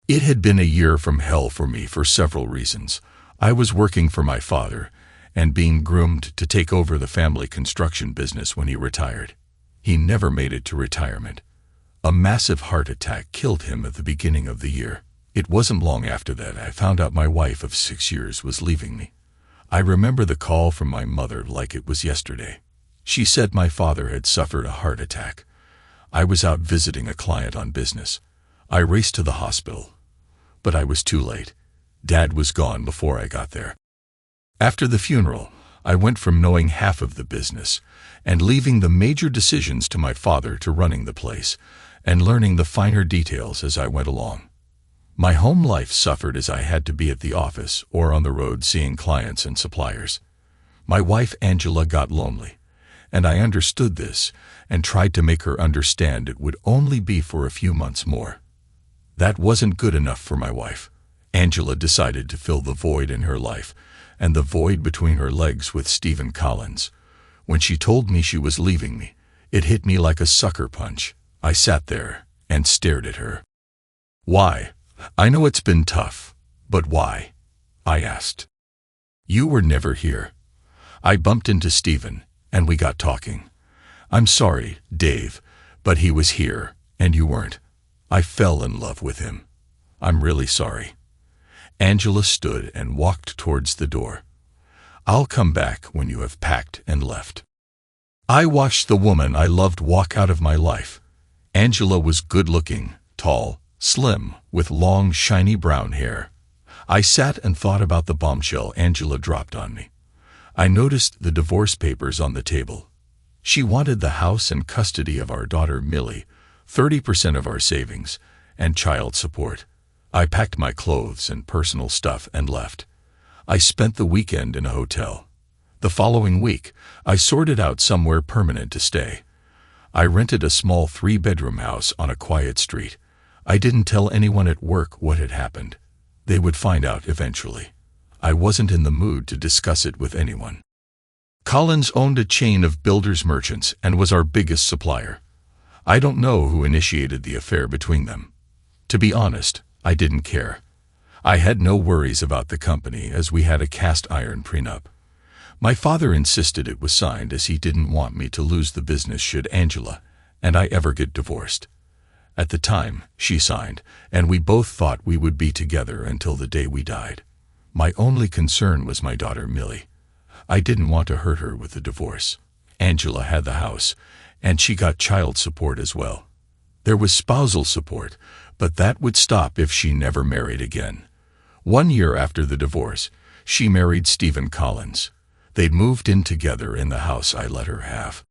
It had been a year from hell for me for several reasons. I was working for my father and being groomed to take over the family construction business when he retired. He never made it to retirement. A massive heart attack killed him at the beginning of the year. It wasn't long after that I found out my wife of 6 years was leaving me. I remember the call from my mother like it was yesterday. She said my father had suffered a heart attack. I was out visiting a client on business. I raced to the hospital, but I was too late. Dad was gone before I got there. After the funeral, I went from knowing half of the business and leaving the major decisions to my father to running the place and learning the finer details as I went along. My home life suffered as I had to be at the office or on the road seeing clients and suppliers. My wife Angela got lonely, and I understood this and tried to make her understand it would only be for a few months more. That wasn't good enough for my wife. Angela decided to fill the void in her life and the void between her legs with Stephen Collins. When she told me she was leaving me, it hit me like a sucker punch. I sat there and stared at her. "Why? I know it's been tough, but why?" I asked. "You were never here." I bumped into Stephen, and we got talking. "I'm sorry, Dave, but he was here, and you weren't. I fell in love with him. I'm really sorry." Angela stood and walked towards the door. "I'll come back when you have packed and left." I watched the woman I loved walk out of my life. Angela was good-looking, tall, slim, with long, shiny brown hair. I sat and thought about the bombshell Angela dropped on me. I noticed the divorce papers on the table. She wanted the house and custody of our daughter Millie, 30% of our savings, and child support. I packed my clothes and personal stuff and left. I spent the weekend in a hotel. The following week, I sorted out somewhere permanent to stay. I rented a small 3-bedroom house on a quiet street. I didn't tell anyone at work what had happened. They would find out eventually. I wasn't in the mood to discuss it with anyone. Collins owned a chain of builders merchants and was our biggest supplier. I don't know who initiated the affair between them. To be honest, I didn't care. I had no worries about the company as we had a cast iron prenup. My father insisted it was signed as he didn't want me to lose the business should Angela and I ever get divorced. At the time, she signed, and we both thought we would be together until the day we died. My only concern was my daughter Millie. I didn't want to hurt her with the divorce. Angela had the house, and she got child support as well. There was spousal support, but that would stop if she never married again. 1 year after the divorce, she married Stephen Collins. They'd moved in together in the house I let her have.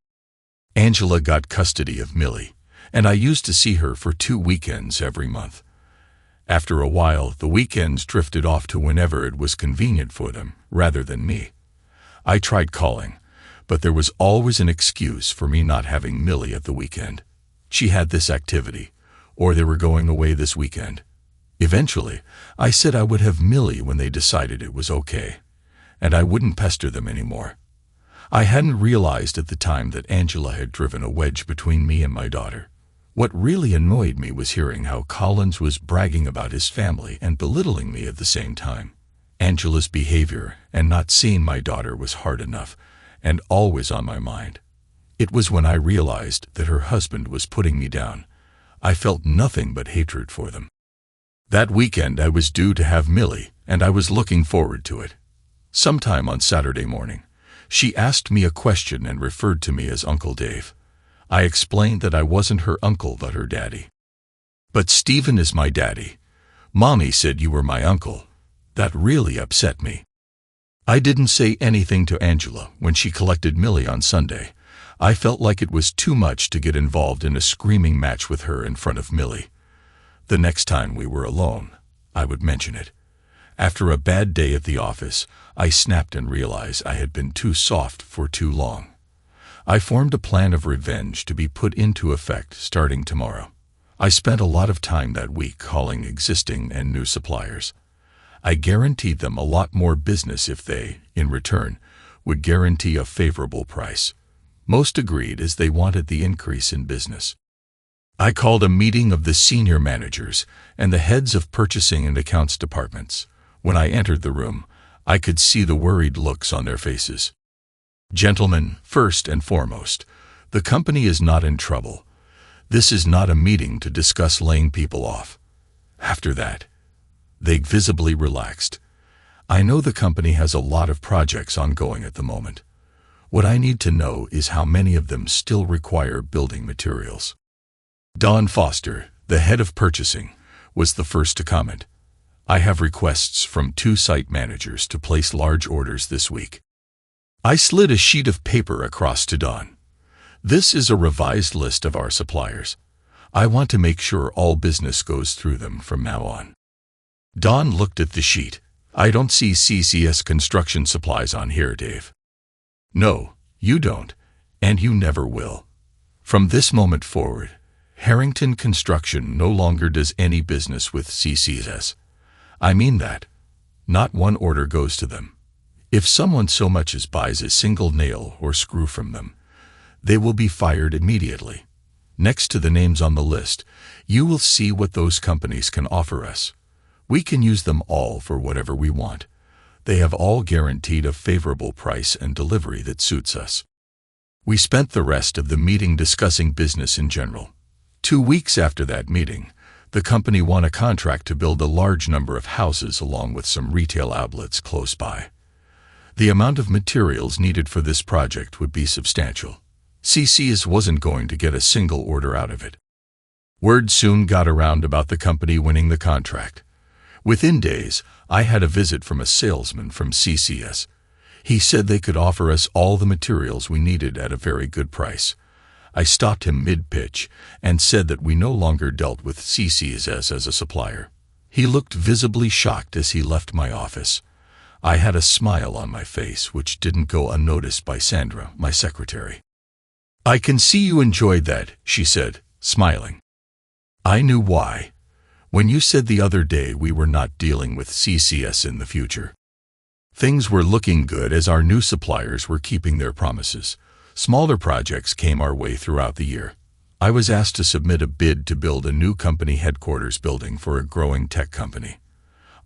Angela got custody of Millie, and I used to see her for 2 weekends every month. After a while, the weekends drifted off to whenever it was convenient for them, rather than me. I tried calling, but there was always an excuse for me not having Millie at the weekend. She had this activity, or they were going away this weekend. Eventually, I said I would have Millie when they decided it was okay, and I wouldn't pester them anymore. I hadn't realized at the time that Angela had driven a wedge between me and my daughter. What really annoyed me was hearing how Collins was bragging about his family and belittling me at the same time. Angela's behavior and not seeing my daughter was hard enough and always on my mind. It was when I realized that her husband was putting me down. I felt nothing but hatred for them. That weekend I was due to have Millie, and I was looking forward to it. Sometime on Saturday morning, she asked me a question and referred to me as Uncle Dave. I explained that I wasn't her uncle but her daddy. "But Stephen is my daddy. Mommy said you were my uncle." That really upset me. I didn't say anything to Angela when she collected Millie on Sunday. I felt like it was too much to get involved in a screaming match with her in front of Millie. The next time we were alone, I would mention it. After a bad day at the office, I snapped and realized I had been too soft for too long. I formed a plan of revenge to be put into effect starting tomorrow. I spent a lot of time that week calling existing and new suppliers. I guaranteed them a lot more business if they, in return, would guarantee a favorable price. Most agreed as they wanted the increase in business. I called a meeting of the senior managers and the heads of purchasing and accounts departments. When I entered the room, I could see the worried looks on their faces. Gentlemen, first and foremost, the company is not in trouble. This is not a meeting to discuss laying people off. After that, they visibly relaxed. I know the company has a lot of projects ongoing at the moment. What I need to know is how many of them still require building materials. Don Foster, the head of purchasing, was the first to comment. I have requests from 2 site managers to place large orders this week. I slid a sheet of paper across to Don. This is a revised list of our suppliers. I want to make sure all business goes through them from now on. Don looked at the sheet. I don't see CCS Construction Supplies on here, Dave. No, you don't, and you never will. From this moment forward, Harrington Construction no longer does any business with CCS. I mean that. Not one order goes to them. If someone so much as buys a single nail or screw from them, they will be fired immediately. Next to the names on the list, you will see what those companies can offer us. We can use them all for whatever we want. They have all guaranteed a favorable price and delivery that suits us. We spent the rest of the meeting discussing business in general. 2 weeks after that meeting, the company won a contract to build a large number of houses along with some retail outlets close by. The amount of materials needed for this project would be substantial. CCS wasn't going to get a single order out of it. Word soon got around about the company winning the contract. Within days, I had a visit from a salesman from CCS. He said they could offer us all the materials we needed at a very good price. I stopped him mid-pitch and said that we no longer dealt with CCS as a supplier. He looked visibly shocked as he left my office. I had a smile on my face which didn't go unnoticed by Sandra, my secretary. I can see you enjoyed that, she said, smiling. I knew why. When you said the other day we were not dealing with CCS in the future. Things were looking good as our new suppliers were keeping their promises. Smaller projects came our way throughout the year. I was asked to submit a bid to build a new company headquarters building for a growing tech company.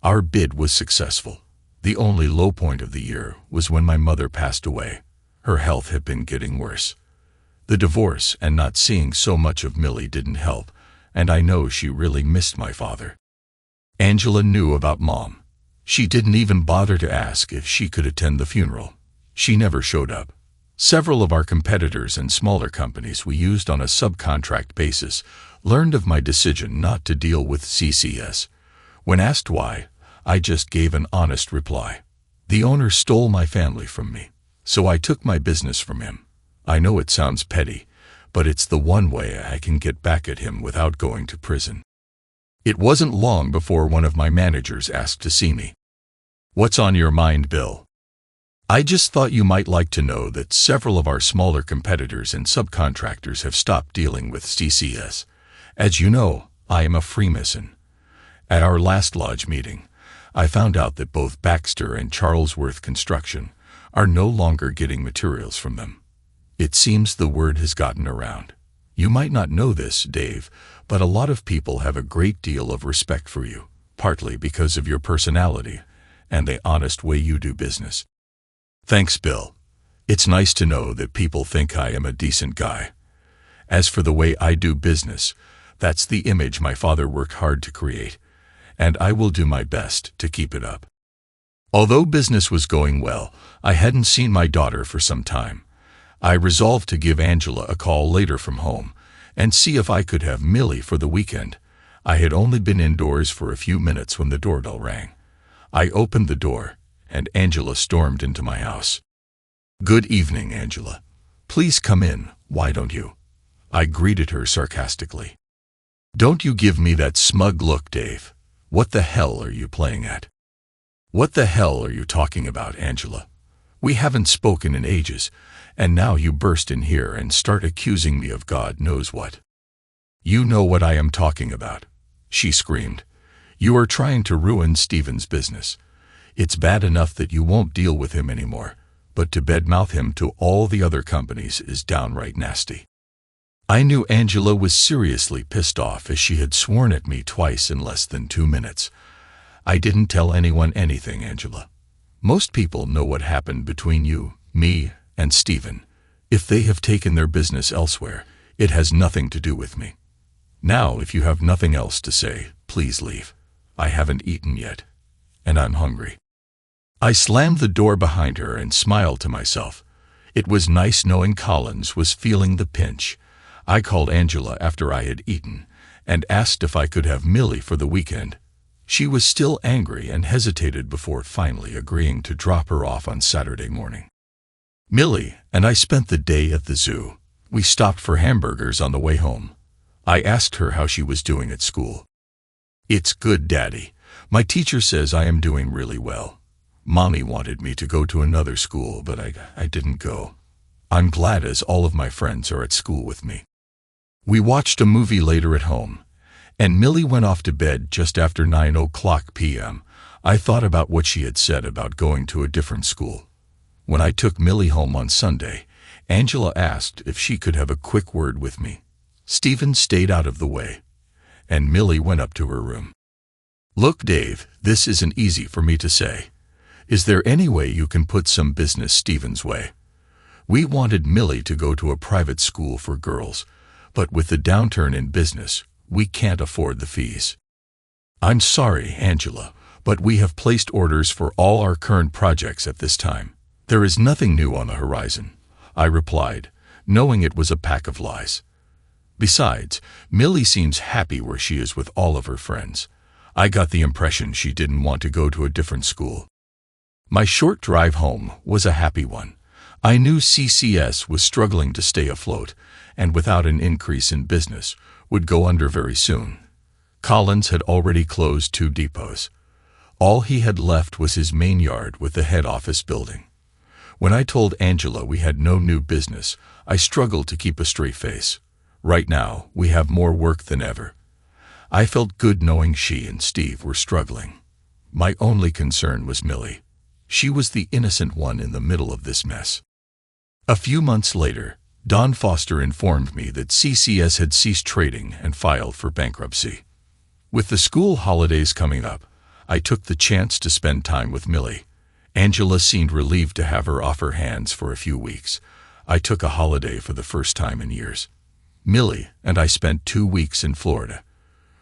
Our bid was successful. The only low point of the year was when my mother passed away. Her health had been getting worse. The divorce and not seeing so much of Millie didn't help, and I know she really missed my father. Angela knew about Mom. She didn't even bother to ask if she could attend the funeral. She never showed up. Several of our competitors and smaller companies we used on a subcontract basis learned of my decision not to deal with CCS. When asked why, I just gave an honest reply. The owner stole my family from me, so I took my business from him. I know it sounds petty, but it's the one way I can get back at him without going to prison. It wasn't long before one of my managers asked to see me. What's on your mind, Bill? I just thought you might like to know that several of our smaller competitors and subcontractors have stopped dealing with CCS. As you know, I am a Freemason. At our last lodge meeting, I found out that both Baxter and Charlesworth Construction are no longer getting materials from them. It seems the word has gotten around. You might not know this, Dave, but a lot of people have a great deal of respect for you, partly because of your personality and the honest way you do business. Thanks, Bill. It's nice to know that people think I am a decent guy. As for the way I do business, that's the image my father worked hard to create, and I will do my best to keep it up. Although business was going well, I hadn't seen my daughter for some time. I resolved to give Angela a call later from home and see if I could have Millie for the weekend. I had only been indoors for a few minutes when the doorbell rang. I opened the door, and Angela stormed into my house. Good evening, Angela. Please come in, why don't you? I greeted her sarcastically. Don't you give me that smug look, Dave. What the hell are you playing at? What the hell are you talking about, Angela? We haven't spoken in ages, and now you burst in here and start accusing me of God knows what. You know what I am talking about, she screamed. You are trying to ruin Stephen's business. It's bad enough that you won't deal with him anymore, but to badmouth him to all the other companies is downright nasty. I knew Angela was seriously pissed off as she had sworn at me twice in less than 2 minutes. I didn't tell anyone anything, Angela. Most people know what happened between you, me, and Stephen. If they have taken their business elsewhere, it has nothing to do with me. Now, if you have nothing else to say, please leave. I haven't eaten yet, and I'm hungry. I slammed the door behind her and smiled to myself. It was nice knowing Collins was feeling the pinch. I called Angela after I had eaten and asked if I could have Millie for the weekend. She was still angry and hesitated before finally agreeing to drop her off on Saturday morning. Millie and I spent the day at the zoo. We stopped for hamburgers on the way home. I asked her how she was doing at school. "It's good, Daddy. My teacher says I am doing really well. Mommy wanted me to go to another school, but I didn't go. I'm glad as all of my friends are at school with me." We watched a movie later at home, and Millie went off to bed just after 9:00 p.m. I thought about what she had said about going to a different school. When I took Millie home on Sunday, Angela asked if she could have a quick word with me. Stephen stayed out of the way, and Millie went up to her room. "Look, Dave, this isn't easy for me to say. Is there any way you can put some business Stephen's way? We wanted Millie to go to a private school for girls, but with the downturn in business, we can't afford the fees." "I'm sorry, Angela, but we have placed orders for all our current projects at this time. There is nothing new on the horizon," I replied, knowing it was a pack of lies. Besides, Millie seems happy where she is with all of her friends. I got the impression she didn't want to go to a different school. My short drive home was a happy one. I knew CCS was struggling to stay afloat, and without an increase in business, would go under very soon. Collins had already closed 2 depots. All he had left was his main yard with the head office building. When I told Angela we had no new business, I struggled to keep a straight face. Right now, we have more work than ever. I felt good knowing she and Steve were struggling. My only concern was Millie. She was the innocent one in the middle of this mess. A few months later, Don Foster informed me that CCS had ceased trading and filed for bankruptcy. With the school holidays coming up, I took the chance to spend time with Millie. Angela seemed relieved to have her off her hands for a few weeks. I took a holiday for the first time in years. Millie and I spent 2 weeks in Florida.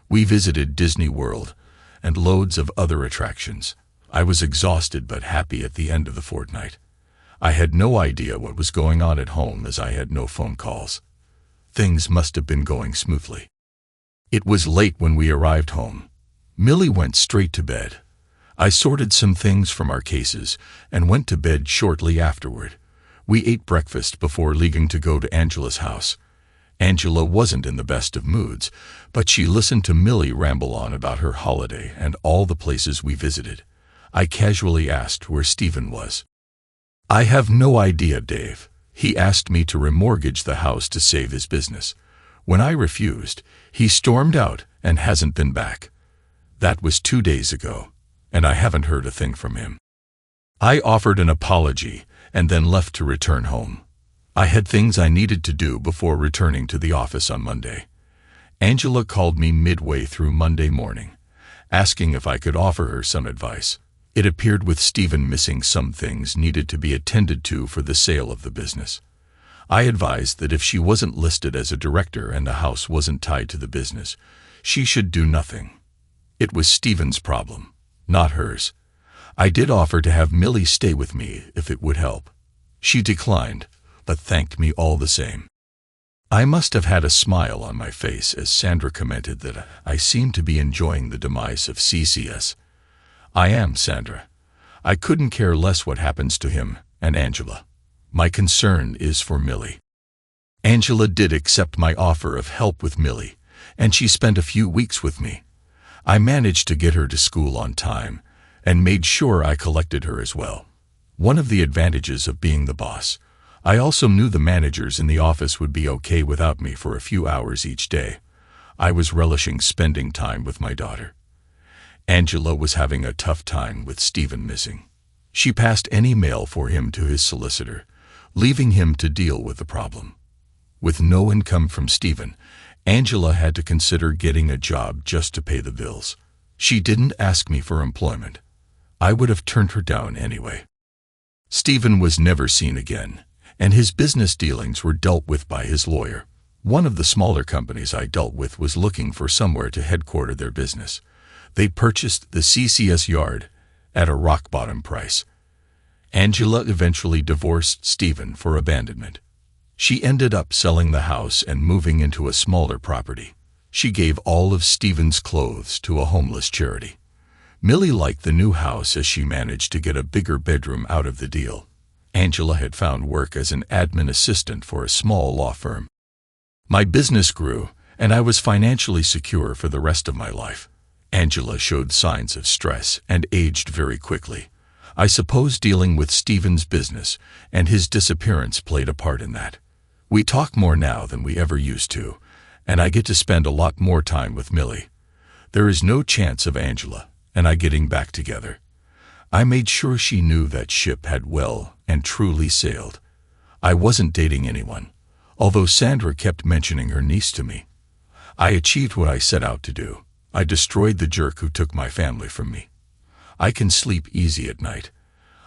We visited Disney World and loads of other attractions. I was exhausted but happy at the end of the fortnight. I had no idea what was going on at home as I had no phone calls. Things must have been going smoothly. It was late when we arrived home. Millie went straight to bed. I sorted some things from our cases and went to bed shortly afterward. We ate breakfast before leaving to go to Angela's house. Angela wasn't in the best of moods, but she listened to Millie ramble on about her holiday and all the places we visited. I casually asked where Stephen was. "I have no idea, Dave. He asked me to remortgage the house to save his business. When I refused, he stormed out and hasn't been back. That was 2 days ago, and I haven't heard a thing from him." I offered an apology and then left to return home. I had things I needed to do before returning to the office on Monday. Angela called me midway through Monday morning, asking if I could offer her some advice. It appeared with Stephen missing, some things needed to be attended to for the sale of the business. I advised that if she wasn't listed as a director and the house wasn't tied to the business, she should do nothing. It was Stephen's problem, not hers. I did offer to have Millie stay with me if it would help. She declined, but thanked me all the same. I must have had a smile on my face as Sandra commented that I seemed to be enjoying the demise of CCS. I am, Sandra. I couldn't care less what happens to him and Angela. My concern is for Millie. Angela did accept my offer of help with Millie, and she spent a few weeks with me. I managed to get her to school on time and made sure I collected her as well. One of the advantages of being the boss, I also knew the managers in the office would be okay without me for a few hours each day. I was relishing spending time with my daughter. Angela was having a tough time with Stephen missing. She passed any mail for him to his solicitor, leaving him to deal with the problem. With no income from Stephen, Angela had to consider getting a job just to pay the bills. She didn't ask me for employment. I would have turned her down anyway. Stephen was never seen again, and his business dealings were dealt with by his lawyer. One of the smaller companies I dealt with was looking for somewhere to headquarter their business. They purchased the CCS yard at a rock-bottom price. Angela eventually divorced Stephen for abandonment. She ended up selling the house and moving into a smaller property. She gave all of Stephen's clothes to a homeless charity. Millie liked the new house as she managed to get a bigger bedroom out of the deal. Angela had found work as an admin assistant for a small law firm. My business grew, and I was financially secure for the rest of my life. Angela showed signs of stress and aged very quickly. I suppose dealing with Stephen's business and his disappearance played a part in that. We talk more now than we ever used to, and I get to spend a lot more time with Millie. There is no chance of Angela and I getting back together. I made sure she knew that ship had well and truly sailed. I wasn't dating anyone, although Sandra kept mentioning her niece to me. I achieved what I set out to do. I destroyed the jerk who took my family from me. I can sleep easy at night.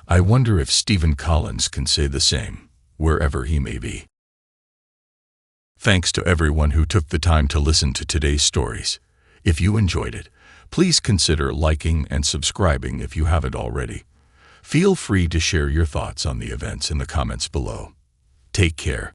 I wonder if Stephen Collins can say the same, wherever he may be. Thanks to everyone who took the time to listen to today's stories. If you enjoyed it, please consider liking and subscribing if you haven't already. Feel free to share your thoughts on the events in the comments below. Take care.